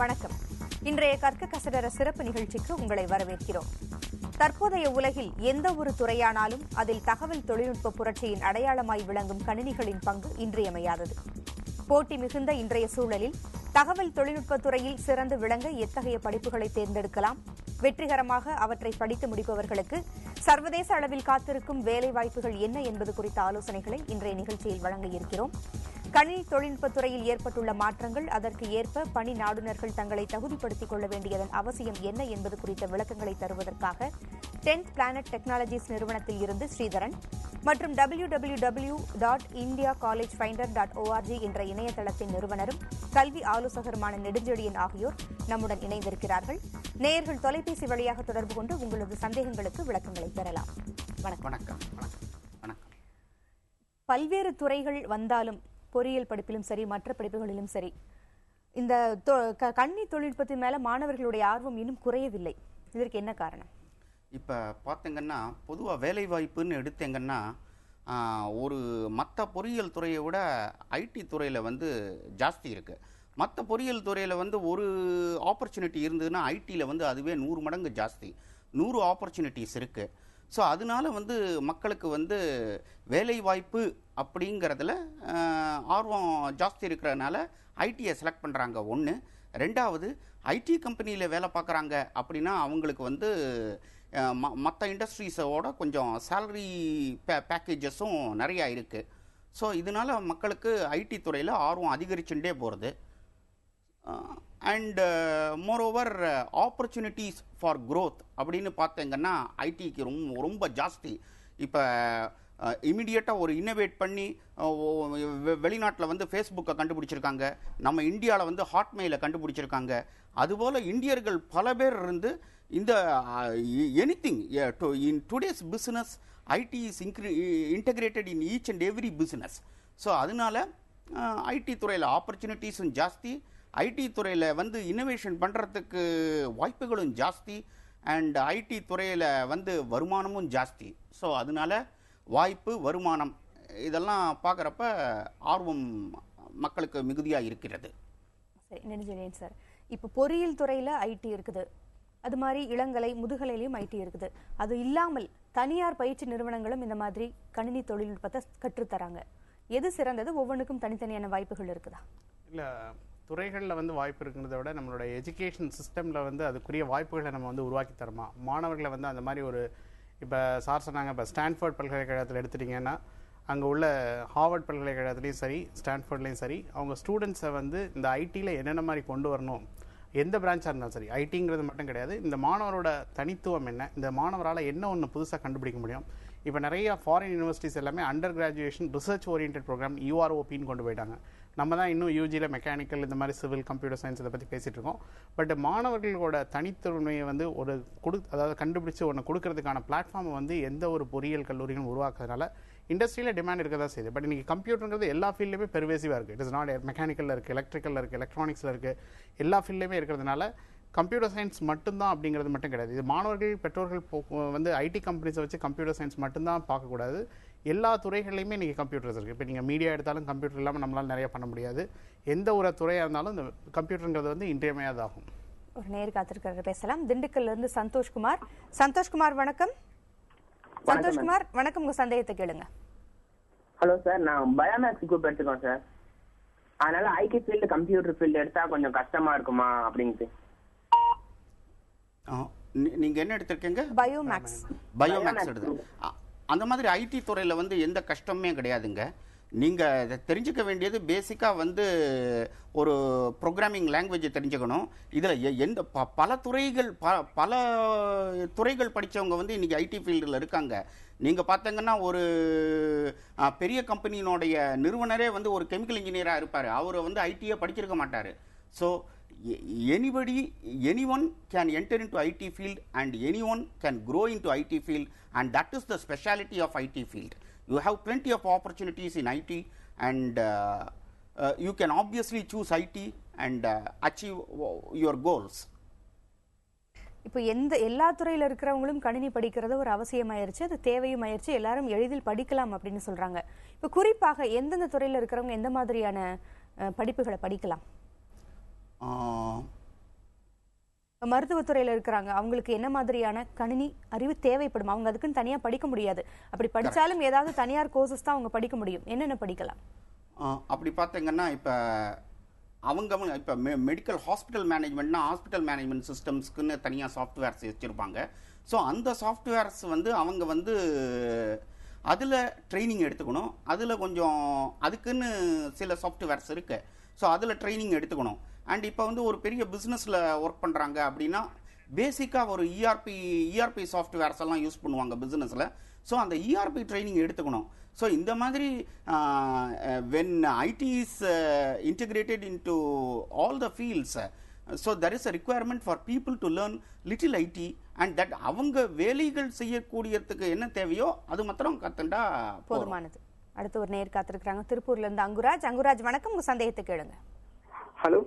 வணக்கம். இன்றைய கற்க கசடர சிறப்பு நிகழ்ச்சிக்கு உங்களை வரவேற்கிறோம். தற்போதைய உலகில் எந்த ஒரு துறையானாலும் அதில் தகவல் தொழில்நுட்ப புரட்சியின் அடையாளமாய் விளங்கும் கணினிகளின் பங்கு இன்றியமையாதது. போட்டி மிகுந்த இன்றைய சூழலில் தகவல் தொழில்நுட்பத் துறையில் சிறந்து விளங்க எத்தகைய படிப்புகளை தேர்ந்தெடுக்கலாம், வெற்றிகரமாக அவற்றை படித்து முடிப்பவர்களுக்கு சர்வதேச அளவில் காத்திருக்கும் வேலைவாய்ப்புகள் என்ன என்பது குறித்த ஆலோசனைகளை இன்றைய நிகழ்ச்சியில் வழங்க இருக்கிறோம். கணினி தொழில்நுட்பத் துறையில் ஏற்பட்டுள்ள மாற்றங்கள், அதற்கு ஏற்ப பணி நாடுனர்கள் தங்களை தகுதிப்படுத்திக் கொள்ள வேண்டியதன் அவசியம் என்ன என்பது குறித்த விளக்கங்களை தருவதற்காக 10th Planet Technologies நிறுவனத்தில் இருந்து ஸ்ரீதரன் மற்றும் www.indiacollegefinder.org என்ற இணையதளத்தின் நிறுவனரும் கல்வி ஆலோசகருமான நெடுஞ்செழியன் ஆகியோர் நம்முடன் இணைந்திருக்கிறார்கள். நேயர்கள் தொலைபேசி வழியாக தொடர்பு கொண்டு உங்களது சந்தேகங்களுக்கு விளக்கங்களை பெறலாம். வணக்கம். பல்வேறு துறைகள் வந்தாலும் பொறியியல் படிப்பிலும் சரி, மற்ற படிப்புகளிலும் சரி, இந்த கணினி தொழில்நுட்பத்தின் மேல மாணவர்களுடைய ஆர்வம் இன்னும் குறையவில்லை. இதற்கு என்ன காரணம்? இப்போ பார்த்தீங்கன்னா, பொதுவாக வேலை வாய்ப்புன்னு எடுத்தீங்கன்னா, ஒரு மற்ற பொறியியல் துறையை விட ஐடி துறையில் ஜாஸ்தி இருக்குது. மற்ற பொறியியல் துறையில் ஒரு ஆப்பர்ச்சுனிட்டி இருந்ததுன்னா ஐடியில் அதுவே 100 மடங்கு ஜாஸ்தி, 100 ஆப்பர்ச்சுனிட்டிஸ் இருக்குது. ஸோ அதனால மக்களுக்கு வேலை வாய்ப்பு அப்படிங்கிறதுல ஆர்வம் ஜாஸ்தி இருக்கிறதுனால ஐடியை செலக்ட் பண்ணுறாங்க. ஒன்று. ரெண்டாவது, ஐடி கம்பெனியில் வேலை பார்க்குறாங்க அப்படின்னா அவங்களுக்கு மற்ற இண்டஸ்ட்ரீஸோட கொஞ்சம் சேலரி பேக்கேஜஸும் நிறையா இருக்குது. ஸோ இதனால் மக்களுக்கு ஐடி துறையில் ஆர்வம் அதிகரிச்சுட்டே போகிறது. And moreover opportunities for growth அப்படின்னு பார்த்தீங்கன்னா ஐடிக்கு ரொம்ப ஜாஸ்தி. இப்போ இமிடியேட்டாக ஒரு இன்னோவேட் பண்ணி வெளிநாட்டில் ஃபேஸ்புக்கை கண்டுபிடிச்சிருக்காங்க, நம்ம இந்தியாவில் ஹாட்மெயிலை கண்டுபிடிச்சிருக்காங்க. அதுபோல் இந்தியர்கள் பல பேர் இருந்து இந்த anything in today's business IT is integrated in each and every business. So அதனால ஐடி துறையில் ஆப்பர்ச்சுனிட்டிஸும் ஜாஸ்தி, ஐடி துறையில் இன்னோவேஷன் பண்ணுறதுக்கு வாய்ப்புகளும் ஜாஸ்தி, அண்ட் ஐடி துறையில் வருமானமும் ஜாஸ்தி. ஸோ அதனால வாய்ப்பு, வருமானம் இதெல்லாம் பார்க்குறப்ப ஆர்வம் மக்களுக்கு மிகுதியாக இருக்கிறது. சரி நெடுஞ்செழியன் சார், இப்போ பொறியியல் துறையில் ஐடி இருக்குது, அது மாதிரி இளங்கலை முதுகலையிலையும் ஐடி இருக்குது. அது இல்லாமல் தனியார் பயிற்சி நிறுவனங்களும் இந்த மாதிரி கணினி தொழில்நுட்பத்தை கற்றுத்தராங்க. எது சிறந்தது? ஒவ்வொன்றுக்கும் தனித்தனியான வாய்ப்புகள் இருக்குதா? இல்லை, துறைகளில் வாய்ப்பு இருக்கிறத விட நம்மளோட எஜுகேஷன் சிஸ்டமில் அதுக்குரிய வாய்ப்புகளை நம்ம உருவாக்கி தரமா, மாணவர்களை அந்த மாதிரி ஒரு, இப்போ சார் சொன்னாங்க, இப்போ ஸ்டான்ஃபோர்ட் பல்கலைக்கழகத்தில் எடுத்துட்டிங்கன்னா அங்கே உள்ள ஹார்வர்ட் பல்கலைக்கழகத்துலேயும் சரி, ஸ்டான்ஃபோர்ட்லேயும் சரி, அவங்க ஸ்டூடெண்ட்ஸை இந்த ஐடியில் என்னென்ன மாதிரி கொண்டு வரணும், எந்த பிரான்ச்சாக இருந்தாலும் சரி, ஐடிங்கிறது மட்டும் கிடையாது, இந்த மாணவரோட தனித்துவம் என்ன, இந்த மாணவரால் என்ன ஒன்று புதுசாக கண்டுபிடிக்க முடியும். இப்போ நிறைய ஃபாரின் யூனிவர்சிட்டிஸ் எல்லாமே under graduation research orient programme UROPன்னு கொண்டு போயிட்டாங்க. நம்ம தான் இன்னும் யூஜியில் மெக்கானிக்கல், இந்த மாதிரி சிவில், கம்ப்யூட்டர் சயின்ஸ் இதை பற்றி பேசிகிட்டு இருக்கோம். பட் மாணவர்களோட தனித்தன்மையை அதாவது கண்டுபிடிச்சி ஒன்று கொடுக்கறதுக்கான பிளாட்ஃபார்மை எந்த ஒரு பொறியியல் கல்லூரிகளும் உருவாக்குறதுனால இண்டஸ்ட்ரியில் டிமாண்ட் இருக்க தான் செய்யுது. பட் இன்றைக்கி கம்ப்யூட்டருங்கிறது எல்லா ஃபீல்டுமே பெர்வேசிவாக இருக்குது. இட் இஸ் நாட் மெக்கானிக்கலில் இருக்குது, எலக்ட்ரிக்கலில் இருக்குது, எலக்ட்ரானிக்ஸில் இருக்குது, எல்லா ஃபீல்டுமே இருக்கிறதுனால கம்ப்யூட்டர் சயின்ஸ் மட்டும்தான் அப்படிங்கிறது மட்டும் கிடையாது. இது மாணவர்கள், பெற்றோர்கள் ஐடி கம்பெனிஸை வச்சு கம்ப்யூட்டர் சயின்ஸ் மட்டும்தான் பார்க்கக்கூடாது. எல்லா துறைகள்லையுமே இன்றைக்கி கம்ப்யூட்டர்ஸ் இருக்குது. இப்போ நீங்கள் மீடியா எடுத்தாலும் கம்ப்யூட்டர் இல்லாமல் நம்மளால் நிறைய பண்ண முடியாது. எந்த ஒரு துறையாக இருந்தாலும் இந்த கம்ப்யூட்டருங்கிறது இன்றியமையாதாகும். ஒரு நேர் காத்திருக்கிறது, பேசலாம். திண்டுக்கல்லிருந்து சந்தோஷ்குமார். சந்தோஷ்குமார் வணக்கம். சந்தோஷ்குமார் வணக்கம், உங்க சந்தேகத்தை கேளுங்க. ஹலோ சார், நான் பயோமேக்ஸ் குரூப் எடுத்துக்கோம் சார். அதனால ஐடி ஃபீல்டு, கம்ப்யூட்டர் ஃபீல்டு எடுத்தா கொஞ்சம் கஷ்டமா இருக்குமா அப்படின்ட்டு. நீங்க என்ன எடுத்திருக்கீங்க? பயோமேக்ஸ் எடுத்து. அந்த மாதிரி ஐடி துறையில் எந்த கஷ்டமே கிடையாதுங்க. நீங்கள் தெரிஞ்சுக்க வேண்டியது பேசிக்காக ஒரு ப்ரோக்ராமிங் லாங்குவேஜை தெரிஞ்சுக்கணும். இதில் எந்த பல துறைகள் படித்தவங்க இன்றைக்கி ஐடி ஃபீல்டில் இருக்காங்க. நீங்கள் பார்த்தீங்கன்னா ஒரு பெரிய கம்பெனியினுடைய நிறுவனரே ஒரு கெமிக்கல் இன்ஜினியராக இருப்பார். அவர் ஐடியை படிச்சிருக்க மாட்டார். So anyone can enter into IT field and anyone can grow into IT field, and that is the speciality of IT field. You have plenty of opportunities in IT, and you can obviously choose IT and achieve your goals. இப்போ எல்லா துறையில இருக்கிறவங்களும் கணினி படிக்கிறது ஒரு அவசியமாயிருச்சு, அது தேவையும் ஆயிருச்சு, எல்லாரும் எளிதில் படிக்கலாம் அப்படின்னு சொல்றாங்க. இப்போ குறிப்பாக எந்தெந்த துறையில இருக்கிறவங்க எந்த மாதிரியான படிப்புகளை படிக்கலாம்? மருத்துவத்துறையில இருக்கிறாங்க, அவங்களுக்கு என்ன மாதிரியான கணினி அறிவு தேவைப்படும்? அவங்க அதுக்குன்னு தனியா படிக்க முடியாது. அப்படி படிச்சாலும் ஏதாவது தனியார் கோர்சஸ் தான் அவங்க படிக்க முடியும். என்னென்ன படிக்கலாம்? அப்படி பார்த்தீங்கன்னா இப்போ அவங்க இப்போ மெடிக்கல் ஹாஸ்பிட்டல் மேனேஜ்மெண்ட்னா ஹாஸ்பிட்டல் மேனேஜ்மெண்ட் சிஸ்டம்ஸ்க்குன்னு தனியாக சாஃப்ட்வேர்ஸ் வச்சுருப்பாங்க. ஸோ அந்த சாஃப்ட்வேர்ஸ் வந்து அவங்க வந்து அதில் ட்ரைனிங் எடுத்துக்கணும். அதில் கொஞ்சம் அதுக்குன்னு சில சாஃப்ட்வேர்ஸ் இருக்குது. ஸோ அதில் ட்ரைனிங் எடுத்துக்கணும். அண்ட் இப்போ வந்து ஒரு பெரிய பிஸ்னஸில் ஒர்க் பண்ணுறாங்க அப்படின்னா பேசிக்காக ஒரு இஆர்பி சாஃப்ட்வேர்ஸ் எல்லாம் யூஸ் பண்ணுவாங்க பிஸ்னஸில். ஸோ அந்த இஆர்பி ட்ரைனிங் எடுத்துக்கணும். ஸோ இந்த மாதிரி when IT is integrated into all the fields, so there is a requirement for people to learn little IT and that அவங்க வேலைகள் செய்யக்கூடியதுக்கு என்ன தேவையோ அது மாத்திரம் கத்துண்டா போதுமானது. அடுத்து ஒரு நேர் காத்திருக்கிறாங்க, திருப்பூர்ல இருந்து அங்குராஜ். அங்குராஜ் வணக்கம், உங்க சந்தேகத்தை கேளுங்க. ஹலோ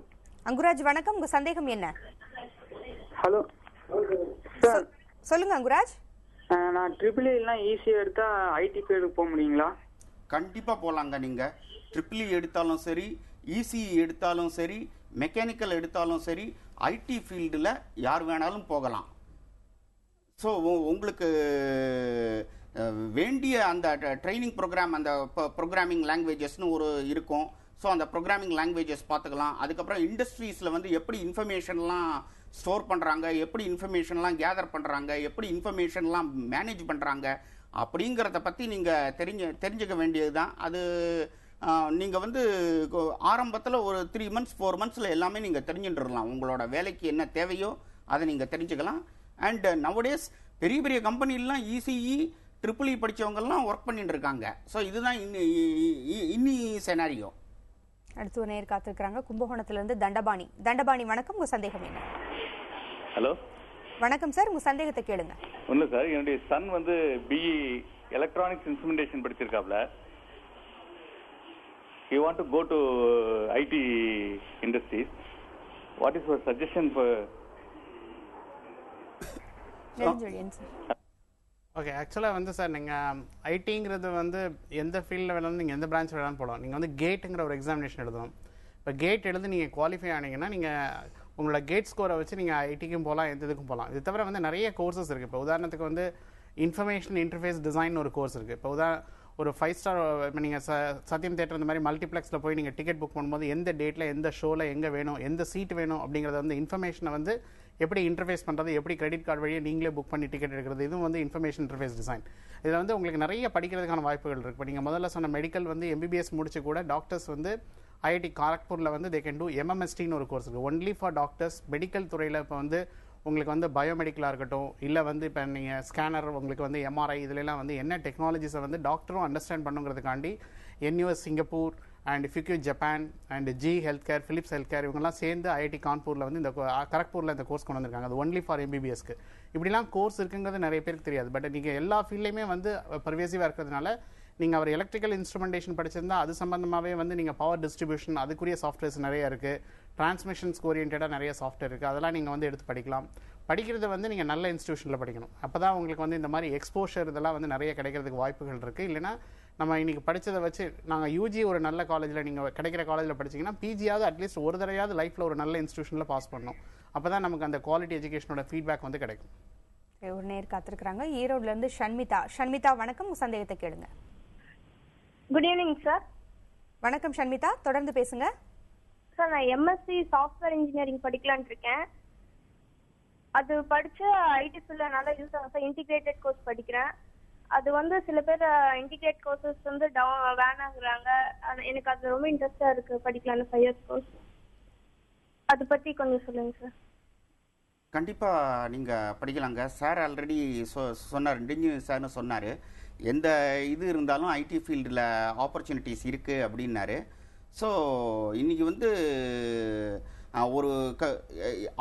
அங்குராஜ் வணக்கம், உங்க சந்தேகம் என்ன? ஹலோ சார், சொல்லுங்க அங்குராஜ். நான் ட்ரிபிள் எல்லாம் ஈஸியாக எடுத்தா ஐடி ஃபீல்டுக்கு போக முடியுங்களா? கண்டிப்பாக போகலாங்க. நீங்கள் ட்ரிபிள் எடுத்தாலும் சரி, இசிஇ எடுத்தாலும் சரி, மெக்கானிக்கல் எடுத்தாலும் சரி, ஐடி ஃபீல்டில் யார் வேணாலும் போகலாம். ஸோ உங்களுக்கு வேண்டிய அந்த ட்ரைனிங் ப்ரோக்ராம், அந்த ப்ரோக்ராமிங் லாங்குவேஜஸ்னு ஒரு இருக்கும். ஸோ அந்த ப்ரோக்ராமிங் லாங்குவேஜஸ் பார்த்துக்கலாம். அதுக்கப்புறம் இண்டஸ்ட்ரீஸில் வந்து எப்படி இன்ஃபர்மேஷன்லாம் ஸ்டோர் பண்ணுறாங்க, எப்படி இன்ஃபர்மேஷன்லாம் கேதர் பண்ணுறாங்க, எப்படி இன்ஃபர்மேஷன்லாம் மேனேஜ் பண்ணுறாங்க அப்படிங்கிறத பற்றி நீங்கள் தெரிஞ்சுக்க வேண்டியது தான். அது நீங்கள் வந்து ஆரம்பத்தில் ஒரு 3 months 4 monthsல எல்லாமே நீங்கள் தெரிஞ்சுட்டுருக்கலாம். உங்களோட வேலைக்கு என்ன தேவையோ அதை நீங்கள் தெரிஞ்சுக்கலாம். அண்ட் நவடேஸ் பெரிய பெரிய கம்பெனிலாம் இசிஇ ட்ரிபிள் இ படித்தவங்கெல்லாம் ஒர்க் பண்ணிட்டு இருக்காங்க. ஸோ இதுதான் இன்னி செனாரியோ. அடுத்து ஒரு நேர் காத்திருக்கிறாங்க, கும்பகோணத்திலிருந்து தண்டபாணி. தண்டபாணி வணக்கம், உங்க சந்தேகம் என்ன? ஹலோ வணக்கம் சார், உங்க சந்தேகத்தை கேளுங்க. ஒன்றும் சார், என்னுடைய சன் வந்து பிஇ எலக்ட்ரானிக்ஸ் இன்ஸ்ட்ருமெண்டேஷன் படிச்சிருக்காப்ல. he want to go to IT industries. What is your suggestion for? Okay, ஆக்சுவலாக வந்து சார் நீங்கள் ஐடிங்கிறது வந்து எந்த ஃபீல்டில் வேணாலும் நீங்கள் எந்த பிரான்ச் வேணாலும் போகலாம். நீங்கள் வந்து கேட்டுங்கிற ஒரு எக்ஸாமினேஷன் எழுதணும். இப்போ கேட் எழுதி நீங்கள் குவாலிஃபை ஆனீங்கன்னா நீங்கள் உங்களோட கேட் ஸ்கோரை வச்சு நீங்கள் ஐடிக்கும் போகலாம், எந்த இதுக்கும் போகலாம். இது தவிர வந்து நிறைய கோர்சஸ் இருக்குது. இப்போ உதாரணத்துக்கு வந்து இன்ஃபர்மேஷன் இன்டர்ஃபேஸ் டிசைன் ஒரு கோர்ஸ் இருக்குது. இப்போ ஒரு 5 ஸ்டார் இப்போ நீங்கள் சத்யம் தேட்டர் இந்த மாதிரி மல்டிப்ளெக்ஸில் போய் நீங்கள் டிக்கெட் புக் பண்ணும்போது எந்த டேட்டில் எந்த ஷோவில் எங்கே வேணும், எந்த சீட் வேணும் அப்படிங்கிறத வந்து இன்ஃபர்மேஷனை வந்து எப்படி இன்டர்ஃபேஸ் பண்ணுறது, எப்படி கிரெடிட் கார்டு வழியாக நீங்களே புக் பண்ணி டிக்கெட் எடுக்கிறது, இதுவும் வந்து இன்ஃபர்மேஷன் இன்டர்ஃபேஸ் டிசைன். இதில் வந்து உங்களுக்கு நிறைய படிக்கிறதுக்கான வாய்ப்புகள் இருக்குது. இப்போ நீங்கள் முதல்ல சொன்ன மெடிக்கல் வந்து எம்பிபிஎஸ் முடிச்சு கூட டாக்டர்ஸ் வந்து ஐஐடி காரக்பூரில் வந்து தே கேன் டூ எம்எம்எஸ்டின்னு ஒரு கோர்ஸ் இருக்குது, ஒன்லி ஃபார் டாக்டர்ஸ். மெடிக்கல் துறையில் இப்போ வந்து உங்களுக்கு வந்து பயோமெடிக்கலாக இருக்கட்டும், இல்லை வந்து இப்போ நீங்கள் ஸ்கேனர், உங்களுக்கு வந்து எம்ஆர்ஐ, இதிலெல்லாம் வந்து என்ன டெக்னாலஜிஸை வந்து டாக்டரும் அண்டர்ஸ்டாண்ட் பண்ணுங்கிறதுக்காண்டி என்யூஎஸ் சிங்கப்பூர் அண்ட் ஃபிக்யூ Japan and G health care, Philips health care இவங்கெல்லாம் சேர்ந்து ஐஐடி கான்பூரில் வந்து இந்த கரக்பூரில் இந்த கோர்ஸ் கொண்டு வந்திருக்காங்க. அது ஒன்லி ஃபார் எம்பிபிஎஸ்க்கு. இப்படிலாம் கோர்ஸ் இருக்குங்கிறது நிறைய பேருக்கு தெரியாது. பட் நீங்கள் எல்லா ஃபீல்ட்லேயுமே வந்து பர்வேசிவாக இருக்கிறதுனால நீங்கள் அவர் எலக்ட்ரிக்கல் இன்ஸ்ட்ருமெண்டேஷன் படிச்சிருந்தா அது சம்பந்தமாகவே வந்து நீங்கள் பவர் டிஸ்ட்ரிபியூஷன் அதுக்குரிய சாஃப்ட்வேர்ஸ் நிறைய இருக்குது, டிரான்ஸ்மிஷன்ஸ்க்கு ஓரியன்டாக நிறைய சாஃப்ட்வேர் இருக்குது. அதெல்லாம் நீங்கள் வந்து எடுத்து படிக்கலாம். படிக்கிறது வந்து நீங்கள் நல்ல இன்ஸ்டியூஷனில் படிக்கணும். அப்போ தான் உங்களுக்கு வந்து இந்த மாதிரி எக்ஸ்போஷர் இதெல்லாம் வந்து நிறைய கிடைக்கிறதுக்கு வாய்ப்புகள் இருக்குது. இல்லைனா நம்ம இன்றைக்கி படித்ததை வச்சு நாங்கள் யூஜி ஒரு நல்ல காலேஜில் நீங்கள் கிடைக்கிற காலேஜில் படிச்சிங்கன்னா பிஜியாவது அட்லீஸ்ட் ஒரு தடவையாவது லைஃப்பில் ஒரு நல்ல இன்ஸ்டியூஷனில் பாஸ் பண்ணணும். அப்போ தான் நமக்கு அந்த குவாலிட்டி எஜுகேஷனோட ஃபீட்பேக் வந்து கிடைக்கும். ஒரு நேர் காத்திருக்கிறாங்க, ஈரோடுலேருந்து ஷண்மிதா. ஷண்மிதா வணக்கம், சந்தேகத்தை கேளுங்க. Good evening sir. வணக்கம் ஷண்மிதா, தொடர்ந்து பேசுங்க. சார், நான் எம்எஸ்சி சாஃப்ட்வேர் இன்ஜினியரிங் படிக்கலான்னு இருக்கேன். அது படிச்சு ஐடி ஃபீல்ட்ல நல்லா யூஸ் ஆகும் சார். இன்டிகிரேட்டட் கோர்ஸ் படிக்கிறேன். அது வந்து சில பேர் இன்டிகிரேட் கோர்சஸ் வந்து வேணாங்கிறாங்க. எனக்கு அது ரொம்ப இன்ட்ரெஸ்டா இருக்கு, படிக்கலாம்னு 5 years கோர்ஸ். அதை பத்தி கொஞ்சம் சொல்லுங்க சார். கண்டிப்பாக நீங்கள் படிக்கலாங்க. சார் ஆல்ரெடி சொன்னார், இன்ஜினியர் சார்னு சொன்னார், எந்த இது இருந்தாலும் ஐடி ஃபீல்டில் ஆப்பர்ச்சுனிட்டிஸ் இருக்குது அப்படின்னாரு. ஸோ இன்றைக்கி வந்து ஒரு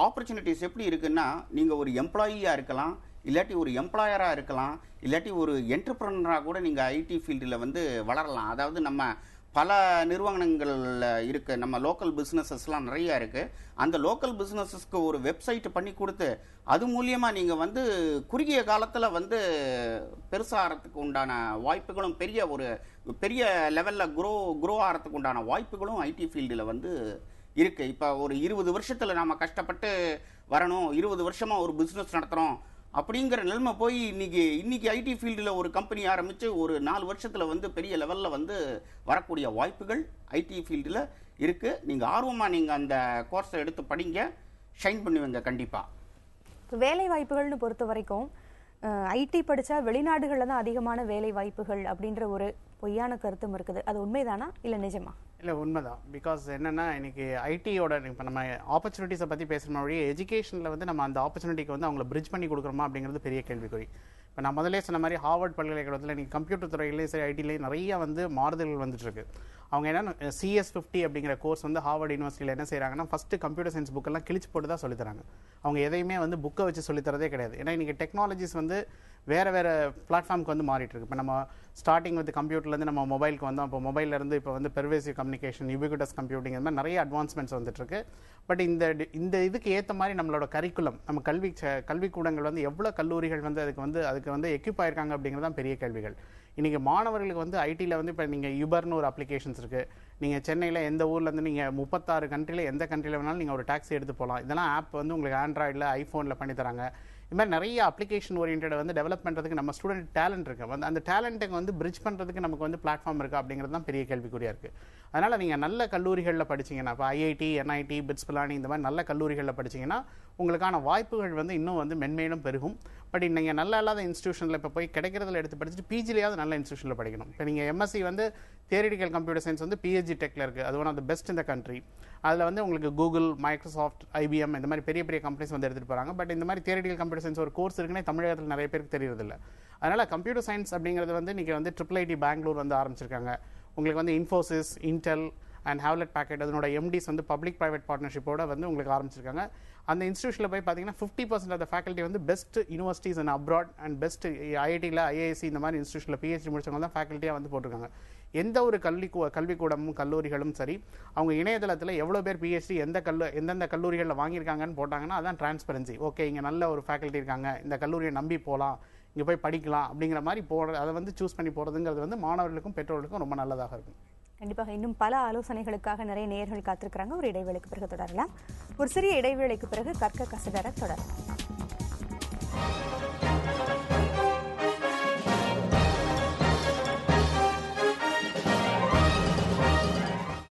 ஆப்பர்ச்சுனிட்டிஸ் எப்படி இருக்குன்னா, நீங்கள் ஒரு எம்ப்ளாயியாக இருக்கலாம், இல்லாட்டி ஒரு எம்ப்ளாயராக இருக்கலாம், இல்லாட்டி ஒரு என்டர்பிரனராக கூட நீங்கள் ஐடி ஃபீல்டில் வந்து வளரலாம். அதாவது நம்ம பல நிறுவனங்களில் இருக்குது, நம்ம லோக்கல் பிஸ்னஸஸ்லாம் நிறையா இருக்குது. அந்த லோக்கல் பிஸ்னஸஸ்க்கு ஒரு வெப்சைட் பண்ணி கொடுத்து அது மூலியமாக நீங்கள் வந்து குறுகிய காலத்தில் வந்து பெருசாகிறதுக்கு உண்டான வாய்ப்புகளும், பெரிய லெவலில் க்ரோ ஆகிறதுக்கு உண்டான வாய்ப்புகளும் ஐடி ஃபீல்டில் வந்து இருக்குது. இப்போ ஒரு 20 வருஷத்தில் நாம் கஷ்டப்பட்டு வரணும், 20 வருஷமாக ஒரு பிஸ்னஸ் நடத்துகிறோம் அப்படிங்கிற நிலைமை போய் இன்னைக்கு ஐடி ஃபீல்டில் ஒரு கம்பெனி ஆரம்பித்து ஒரு 4 வருஷத்தில் வந்து பெரிய லெவலில் வந்து வரக்கூடிய வாய்ப்புகள் ஐடி ஃபீல்டில் இருக்குது. நீங்கள் ஆர்வமாக நீங்கள் அந்த கோர்ஸை எடுத்து படிங்க, ஷைன் பண்ணுவீங்க கண்டிப்பாக. வேலை வாய்ப்புகள்னு பொறுத்த வரைக்கும் ஐடி படித்தா வெளிநாடுகளில் தான் அதிகமான வேலை வாய்ப்புகள் அப்படின்ற ஒரு பொய்யான கருத்தும் இருக்குது. அது உண்மைதானா இல்லை நிஜமா? இல்லை, உண்மைதான். பிகாஸ் என்னென்னா இன்றைக்கி ஐடியோட இப்போ நம்ம ஆப்பர்ச்சுனிட்டிஸை பற்றி பேசுகிற வழியே எஜுகேஷனில் வந்து நம்ம அந்த ஆப்பர்ச்சுனிட்டிக்கு வந்து அவங்களை பிரிட்ஜ் பண்ணி கொடுக்குறோமா அப்படிங்கிறது பெரிய கேள்விக்குறி. இப்போ நான் முதலே சொன்ன மாதிரி ஹார்வர்ட் பல்கலைக்கழகத்தில் இன்றைக்கி கம்ப்யூட்டர் துறையிலேயும் சரி ஐடிலேயும் நிறைய வந்து மாறுதல்கள் வந்துட்டுருக்கு. அவங்க என்னென்னா CS50 அப்படிங்கிற கோர்ஸ் வந்து ஹார்வர்ட் யூனிவர்சிட்டியில் என்ன செய்கிறாங்கன்னா ஃபஸ்ட்டு கம்ப்யூட்டர் சயின்ஸ் புக்கெல்லாம் கிழிச்சு போட்டு தான் சொல்லித்தராங்க. அவங்க எதையுமே வந்து புக்கை வச்சு சொல்லித்தரதே கிடையாது. ஏன்னா இன்றைக்கி டெக்னாலஜிஸ் வந்து வேறு பிளாட்ஃபார்முக்கு வந்து மாறிட்டு இருக்கு. இப்போ நம்ம ஸ்டார்டிங் வந்து கம்ப்யூட்டர்லேருந்து நம்ம மொபைலுக்கு வந்தோம். இப்போ மொபைல்லேருந்து இப்போ வந்து பெர்வேசிவ் கம்யூனிகேஷன், யூபிகுட்டஸ் கம்ப்யூட்டிங், இந்த மாதிரி நிறைய அட்வான்ஸ்மெண்ட்ஸ் வந்துட்டுருக்கு. பட் இந்த இதுக்கு ஏற்ற மாதிரி நம்மளோட கரிக்குலம், நம்ம கல்விக்கூடங்கள் வந்து எவ்வளோ கல்லூரிகள் வந்து அதுக்கு வந்து எக்யூப் ஆயிருக்காங்க அப்படிங்கிறது தான் பெரிய கேள்விகள். இன்றைக்கி மாணவர்களுக்கு வந்து ஐடியில் வந்து இப்போ நீங்கள் யுபர்னு ஒரு அப்ளிகேஷன்ஸ் இருக்குது. நீங்கள் சென்னையில் எந்த ஊர்லேருந்து நீங்கள் 36 கண்ட்ரியில் எந்த கண்ட்ரியில் வேணாலும் நீங்கள் ஒரு டாக்ஸி எடுத்து போகலாம். இதெல்லாம் ஆப் வந்து உங்களுக்கு ஆண்ட்ராய்டில் ஐஃபோனில் பண்ணித்தராங்க. இது மாதிரி நிறைய அப்ளிகேஷன் ஓரியன்டை வந்து டெவலப் பண்ணுறதுக்கு நம்ம ஸ்டூடெண்ட் டேலண்ட் இருக்குது. வந்து அந்த டேலண்ட்டுக்கு வந்து பிரிட்ஜ் பண்ணுறதுக்கு நமக்கு வந்து பிளாட்ஃபார்ம் இருக்குது அப்படிங்கிறது தான் பெரிய கேள்விக்குறியாக இருக்குது. அதனால் நீங்கள் நல்ல கல்லூரிகளில் படிச்சிங்கன்னா, இப்போ IIT, NIT, பிட்ஸ் பிலானி இந்த மாதிரி நல்ல கல்லூரிகளில் படிச்சிங்கன்னா உங்களுக்கான வாய்ப்புகள் வந்து இன்னும் வந்து மென்மேலும் பெருகும். பட் நீங்கள் நல்லா இல்லாத இன்ஸ்டியூஷனில் இப்போ போய் கிடைக்கிறதுல எடுத்து படிச்சுட்டு பிஜிலையாவது நல்ல இன்ஸ்டியூஷனில் படிக்கணும். இப்போ நீங்கள் MSc வந்து தியரிட்டிக்கல் கம்ப்யூட்டர் சயின்ஸ் வந்து PhD டெக்கில் இருக்குது. அது ஒன் ஆஃப் த பெஸ்ட் இந்த கண்ட்ரி. அதில் வந்து உங்களுக்கு கூகுள், மைக்ரோசாஃப்ட், IBM இந்த மாதிரி பெரிய பெரிய கம்பெனிஸ் வந்து எடுத்துகிட்டு போகிறாங்க. பட் இந்த மாதிரி தியரிட்டிக்கல் கம்ப்யூட்டர் சயின்ஸ் ஒரு கோர்ஸ் இருக்குன்னே தமிழகத்தில் நிறைய பேருக்கு தெரியறதில்ல. அதனால் கம்ப்யூட்டர் சயின்ஸ் அப்படிங்கிறது வந்து நீங்கள் வந்து IIIT பெங்களூர் வந்து ஆரம்பிச்சிருக்காங்க. உங்களுக்கு வந்து Infosys, Intel and Hewlett Packard அதனோட MDs வந்து பப்ளிக் ப்ரைவேட் பார்ட்னர்ஷிப்போட வந்து உங்களுக்கு ஆரம்பிச்சிருக்காங்க. அந்த இன்ஸ்டியூஷனில் போய் பார்த்தீங்கன்னா 50% ஆஃப் த ஃபேக்கல்ட்டி வந்து best universities and abroad and best IITயில், IISc இந்த மாதிரி இன்ஸ்டியூஷனில் PhD முடிச்சவங்க தான் ஃபேக்கல்ட்டியாக வந்து போட்டிருக்காங்க. எந்த ஒரு கல்விக்கூடமும் கல்லூரிகளும் சரி, அவங்க இணையதளத்தில் எவ்வளோ பேர் PhD எந்தெந்த கல்லூரிகளில் வாங்கியிருக்காங்கன்னு போட்டாங்கன்னா அதான் டிரான்ஸ்பரன்சி. ஓகே, இங்கே நல்ல ஒரு ஃபேக்கல்ட்டி இருக்காங்க, இந்த கல்லூரியை நம்பி போகலாம், இங்கே போய் படிக்கலாம் அப்படிங்கிற மாதிரி அதை வந்து சூஸ் பண்ணி போகிறதுங்கிறது வந்து மாணவர்களுக்கும் பெற்றோர்களுக்கும் ரொம்ப நல்லதாக இருக்கும். கண்டிப்பாக இன்னும் பல ஆலோசனைகளுக்காக நிறைய நேயர்கள் காத்திருக்கிறாங்க. ஒரு இடைவேளைக்கு பிறகு தொடரலாம். ஒரு சிறிய இடைவேளைக்கு பிறகு கற்க கசடர தொடரும்.